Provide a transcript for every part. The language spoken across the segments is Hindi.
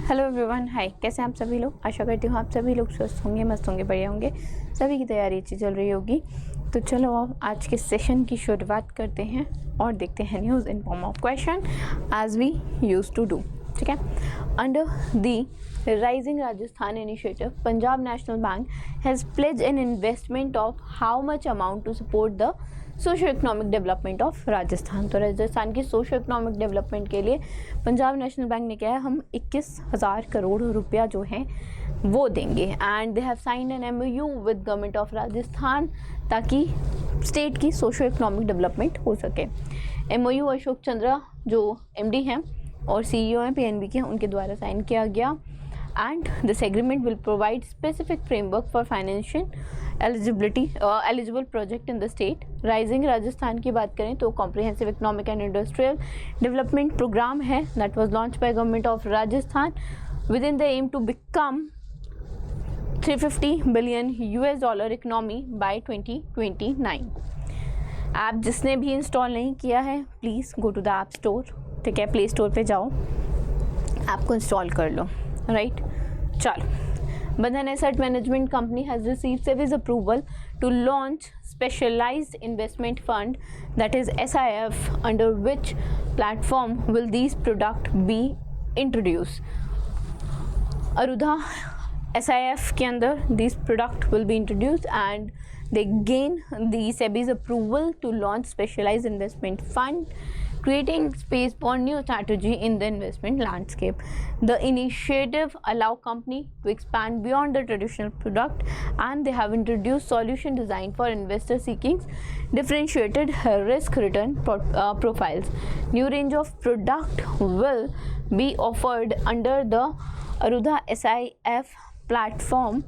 हेलो एवरीवन, हाय। कैसे हैं आप सभी लोग? आशा करती हूँ आप सभी लोग स्वस्थ होंगे, मस्त होंगे, बढ़िया होंगे। सभी की तैयारी अच्छी चल रही होगी। तो चलो अब आज के सेशन की शुरुआत करते हैं और देखते हैं news in form of question as we use to do. ठीक है। Under the rising Rajasthan initiative, Punjab National Bank has pledged an investment of how much amount to support the socio economic development of Rajasthan. तो राजस्थान की सोशो इकोनॉमिक डेवलपमेंट के लिए पंजाब नेशनल बैंक ने क्या है, हम 21,000 करोड़ रुपया जो है वो देंगे। And they have signed an MOU with government of Rajasthan ताकि स्टेट की सोशो इकोनॉमिक डेवलपमेंट हो सके। MOU अशोक चंद्रा जो MD हैं और CEO हैं PNB के, उनके द्वारा साइन किया गया। And this agreement will provide specific framework for financial eligible project in the state. Rising Rajasthan की बात करें तो comprehensive economic and industrial development program है that was launched by government of Rajasthan within the aim to become $350 billion economy by 2029. App जिसने भी इंस्टॉल नहीं किया है please go to the app store. ठीक है, प्ले स्टोर पे जाओ, ऐप को इंस्टॉल कर लो। राइट, चलो। Bandhan asset management company has received SEBI's approval to launch specialized investment fund, that is SIF, under which platform will these product be introduced? अरुधा SIF के अंदर these product will be introduced and they gain the SEBI's approval to launch specialized investment fund, creating space for new strategy in the investment landscape. The initiative allow company to expand beyond the traditional product, and they have introduced solution designed for investors seeking differentiated risk return profiles. New range of product will be offered under the Arudha SIF platform,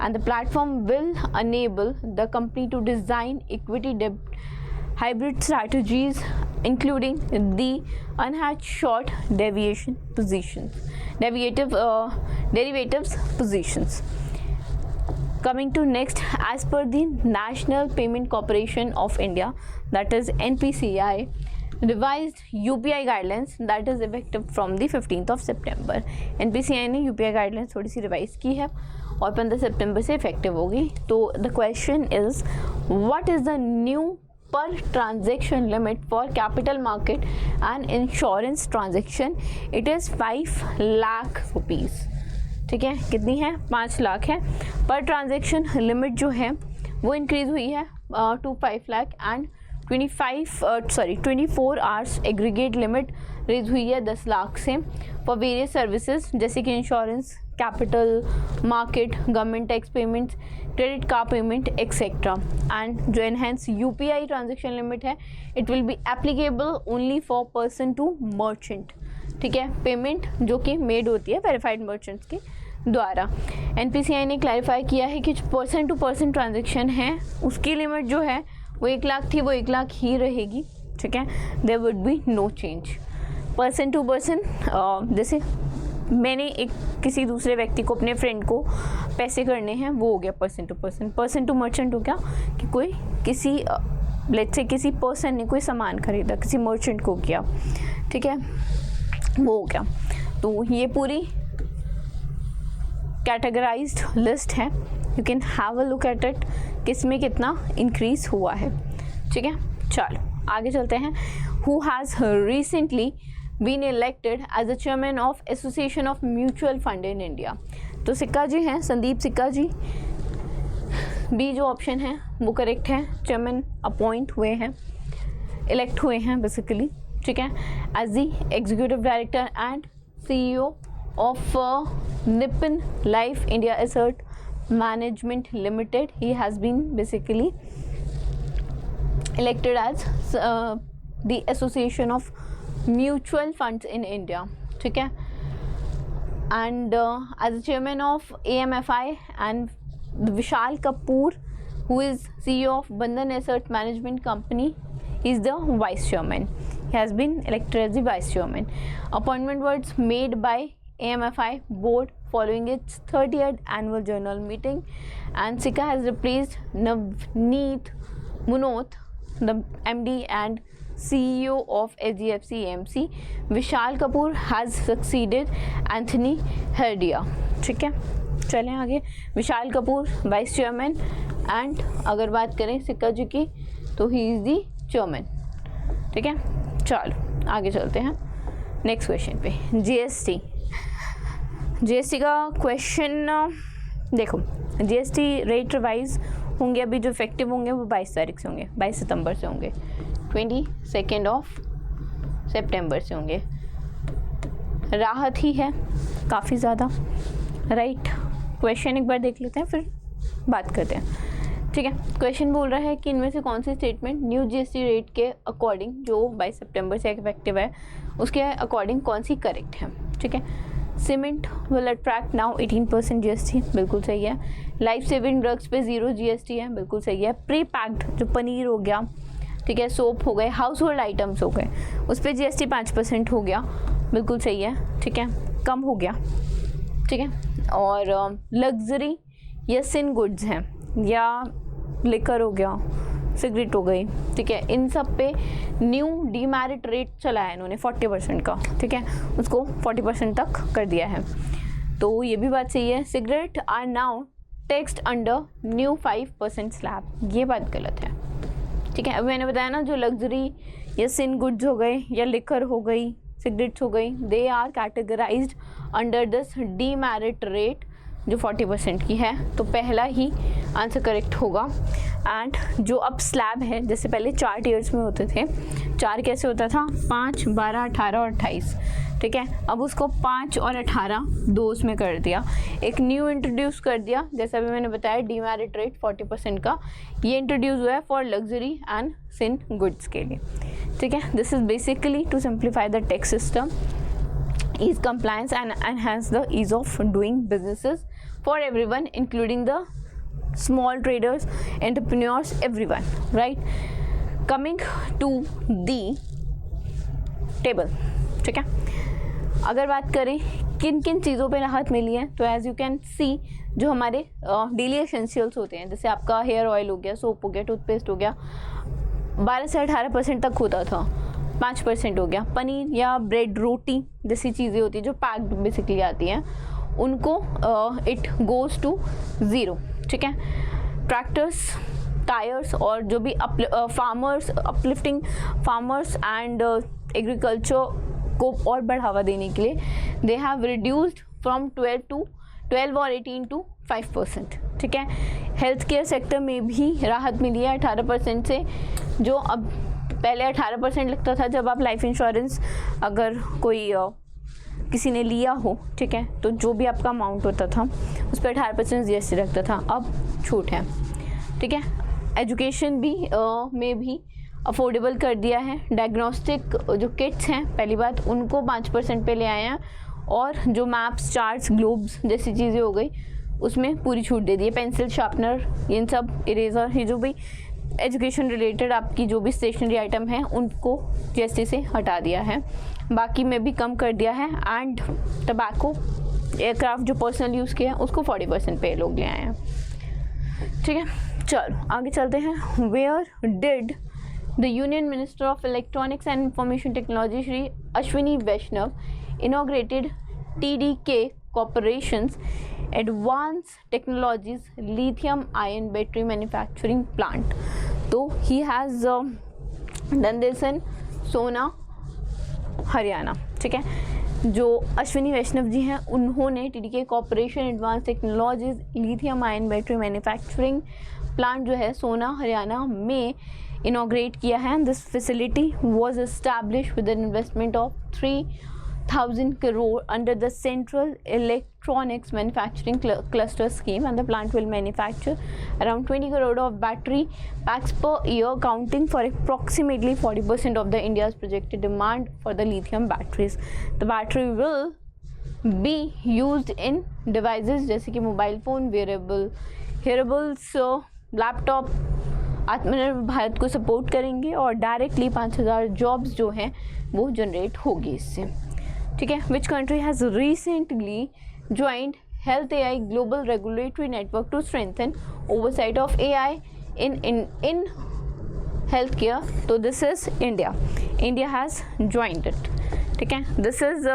and the platform will enable the company to design equity debt hybrid strategies, including the unhedged short derivatives positions. Coming to next, as per the National Payment Corporation of India, that is NPCI, revised UPI guidelines that is effective from the 15th of September. NPCI ने UPI guidelines थोड़ी सी रिवाइज की है और 15 सितंबर से इफेक्टिव होगी। तो the question is, what is the new per transaction limit for capital market and insurance transaction? It is 5 lakh rupees. ठीक है, कितनी है? 5 लाख है। पर ट्रांजेक्शन लिमिट जो है वो इंक्रीज हुई है to 5 lakh and 24 hours aggregate limit raise हुई है 10 लाख से फॉर वेरियस सर्विसेज जैसे कि insurance, capital market, government tax payments, credit card payment etcetera. And जो एनहेंस UPI ट्रांजेक्शन लिमिट है, it will be applicable only for person to merchant. ठीक है, पेमेंट जो कि मेड होती है वेरीफाइड मर्चेंट्स के द्वारा। NPCI ने क्लैरिफाई किया है कि पर्सन टू पर्सन ट्रांजेक्शन है उसकी लिमिट जो है वो 1 लाख थी, वो 1 लाख ही रहेगी। ठीक है, there would be no change. Person to person, जैसे मैंने एक किसी दूसरे व्यक्ति को, अपने फ्रेंड को पैसे करने हैं, वो हो गया person to person. Person to merchant हो गया कि कोई किसी लेट्स से किसी पर्सन ने कोई सामान खरीदा, किसी मर्चेंट को किया। ठीक है, वो हो गया। तो ये पूरी कैटेगराइज्ड लिस्ट है, you can have a look at it, किस में कितना इंक्रीज हुआ है। ठीक है, चलो आगे चलते हैं। Who has recently been elected as a chairman of association of mutual fund in India? तो सिक्का जी हैं, संदीप सिक्का जी। बी जो ऑप्शन है वो करेक्ट है, चेयरमैन अपॉइंट हुए हैं, इलेक्ट हुए हैं बेसिकली। ठीक है, as the executive director and CEO of Nippon Life India Asset Management Limited, he has been basically elected as the Association of Mutual Funds in India. ठीक है, and as a chairman of AMFI, and Vishal Kapoor, who is CEO of Bandhan Asset Management Company, is the vice chairman. He has been elected as the vice chairman. Appointment was made by AMFI board following its 30th annual journal meeting, and Sika has replaced Navneet Munoth, the MD and CEO of HDFC AMC. Vishal Kapoor has succeeded Anthony Heredia. ठीक है, चलें आगे. Vishal Kapoor vice chairman and अगर बात करें सिक्का जी की तो ही इज़ दी चेयरमैन. ठीक है, चलो आगे चलते हैं नेक्स्ट क्वेश्चन पे. जीएसटी का क्वेश्चन देखो. जीएसटी रेट रिवाइज होंगे अभी जो इफेक्टिव होंगे वो 22 तारीख से होंगे, 22 सितंबर से होंगे, 22 ऑफ सितंबर से होंगे. राहत ही है काफ़ी ज़्यादा, राइट. क्वेश्चन एक बार देख लेते हैं फिर बात करते हैं. ठीक है, क्वेश्चन बोल रहा है कि इनमें से कौन सी स्टेटमेंट न्यू जीएसटी रेट के अकॉर्डिंग जो 22 सितंबर से इफेक्टिव है उसके अकॉर्डिंग कौन सी करेक्ट है. ठीक है, cement will attract now 18% GST, बिल्कुल सही है. लाइफ सेविंग ड्रग्स पे 0 जीएसटी है, बिल्कुल सही है. प्री पैक्ड जो पनीर हो गया, ठीक है, सोप हो गए, हाउस होल्ड आइटम्स हो गए, उस पर जीएसटी 5% हो गया, बिल्कुल सही है. ठीक है, कम हो गया. ठीक है, और लग्जरी या सिन गुड्स हैं या लिकर हो गया, सिगरेट हो गई, ठीक है, इन सब पे न्यू डीमेरिट रेट चला है इन्होंने 40% का. ठीक है, उसको 40% तक कर दिया है. तो ये भी बात सही है. Cigarette are now taxed under new 5% slab, ये बात गलत है. ठीक है, अभी मैंने बताया ना जो लग्जरी या सिन गुड्स हो गए या लिकर हो गई, सिगरेट्स हो गई, they are categorised under this demerit rate जो 40% की है. तो पहला ही आंसर करेक्ट होगा. एंड जो अब स्लैब है, जैसे पहले 4 टीयर्स में होते थे, 4 कैसे होता था, 5, 12, 18 और 28. ठीक है, अब उसको 5 और 18 दो उसमें कर दिया, एक न्यू इंट्रोड्यूस कर दिया. जैसा अभी मैंने बताया डीमेरिट रेट 40% का ये इंट्रोड्यूस हुआ है for luxury and sin goods के लिए. ठीक है, this is basically to simplify the tax system, ease compliance and enhance the ease of doing businesses for everyone including the small traders, entrepreneurs, everyone, right. Coming to the table. ठीक है, अगर बात करें किन किन चीज़ों पे राहत मिली है तो एज यू कैन सी जो हमारे डेली एसेंशियल्स होते हैं, जैसे आपका हेयर ऑयल हो गया, सोप हो गया, टूथपेस्ट हो गया, 12 से 18% तक होता था, 5% हो गया. पनीर या ब्रेड, रोटी जैसी चीज़ें होती हैं जो पैक्ड बेसिकली आती हैं, उनको इट गोज़ टू 0. ठीक है, ट्रैक्टर्स, टायर्स और जो भी farmers, uplifting farmers and agriculture को और बढ़ावा देने के लिए दे हैव रिड्यूस्ड फ्रॉम 12 और 18 to 5%. ठीक है, हेल्थ केयर सेक्टर में भी राहत मिली है 18% से, जो अब पहले 18% लगता था जब आप लाइफ इंश्योरेंस अगर कोई किसी ने लिया हो. ठीक है, तो जो भी आपका अमाउंट होता था उस पर 18% जीएसटी लगता था, अब छूट है. ठीक है, एजुकेशन भी में भी अफोर्डेबल कर दिया है. डायग्नोस्टिक जो किट्स हैं पहली बात उनको 5% पे ले आए हैं, और जो मैप्स, चार्ट्स, ग्लोब्स जैसी चीज़ें हो गई उसमें पूरी छूट दे दी है. पेंसिल, शार्पनर, इन सब, इरेज़र, ये जो भी एजुकेशन रिलेटेड आपकी जो भी स्टेशनरी आइटम है उनको जीएसटी से हटा दिया है. बाकी में भी कम कर दिया है. एंड टबैको, एयरक्राफ्ट जो पर्सनल यूज़ किया उसको 40% पे लोग ले आए हैं. ठीक है, चलो आगे चलते हैं. Where did the union minister of electronics and information technology Shri Ashwini Vaishnaw inaugurated TDK Corporation's Advanced Technologies Lithium Ion Battery Manufacturing Plant. तो he has done this in सोना, हरियाणा. ठीक है, जो अश्विनी वैष्णव जी हैं उन्होंने TDK corporation advance technologies lithium ion battery manufacturing plant जो है सोना, हरियाणा में इनॉग्रेट किया है. This facility was establish with N investment of 3,000 crore under the Central Electronics Manufacturing Cluster Scheme, and the plant will manufacture around 20 crore of battery packs per year, accounting for approximately 40% of the India's projected demand for the lithium batteries. The battery will be used in devices जैसे कि मोबाइल फ़ोन, हेयरेबल्स, लैपटॉप. आत्मनिर्भर भारत को सपोर्ट करेंगे और डायरेक्टली 5,000 जॉब्स जो हैं वो जनरेट होगी इससे. ठीक है, which country has recently joined health AI global regulatory network to strengthen oversight of AI in health care, तो this is India, India has joined it, ठीक है। दिस इज़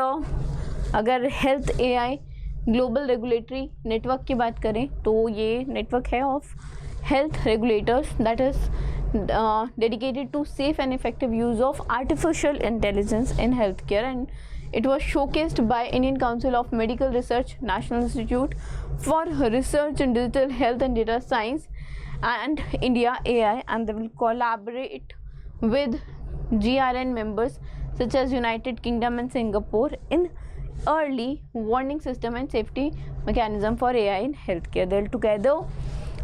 अगर health AI global regulatory network की बात करें तो ये नेटवर्क है of health regulators that is dedicated to safe and effective use of artificial intelligence in healthcare, and it was showcased by Indian Council of Medical Research, National Institute for Research in Digital Health and Data Science, and India AI, and they will collaborate with GRN members such as United Kingdom and Singapore in early warning system and safety mechanism for AI in healthcare. They'll together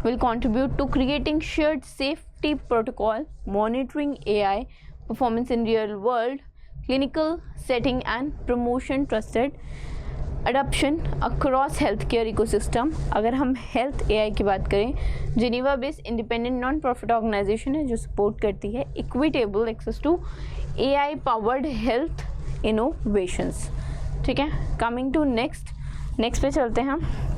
will contribute to creating shared safety protocol, monitoring AI performance in real world clinical setting, and promotion trusted adoption across healthcare ecosystem. अगर हम हेल्थ AI की बात करें, Geneva based independent non profit organisation है जो सपोर्ट करती है equitable access to AI powered health innovations, ठीक है। कमिंग टू नेक्स्ट पे चलते हैं हम।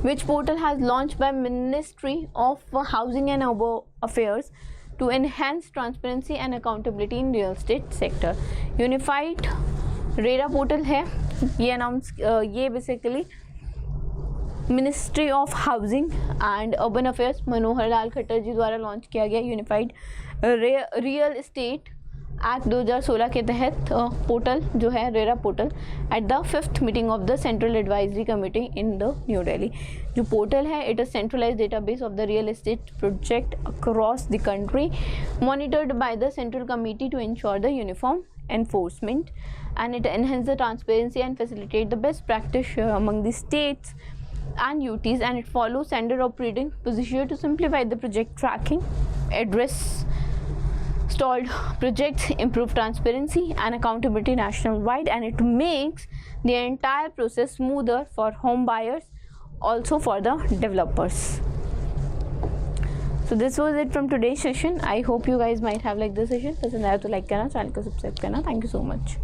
Which portal has launched by Ministry of Housing and Urban Affairs to enhance transparency and accountability in real estate sector? Unified RERA portal है, ये basically ministry of housing and urban affairs Manohar Lal Khattar ji द्वारा लॉन्च किया गया यूनिफाइड रियल एस्टेट एक्ट 2016 के तहत पोर्टल जो है RERA portal at the 5th meeting of the central advisory committee in the New Delhi. जो पोर्टल है it is centralised database of the real estate project across the country monitored by the central committee to ensure the uniform enforcement, and it enhance the transparency and facilitate the best practice among the states and UTs, and it follows standard operating procedure to simplify the project tracking, address stalled projects, improve transparency and accountability nationwide, and it makes the entire process smoother for home buyers, also for the developers. So this was it from today's session. I hope you guys might have liked the session. पसंद आया तो लाइक करना, चैनल को सब्सक्राइब करना. Thank you so much.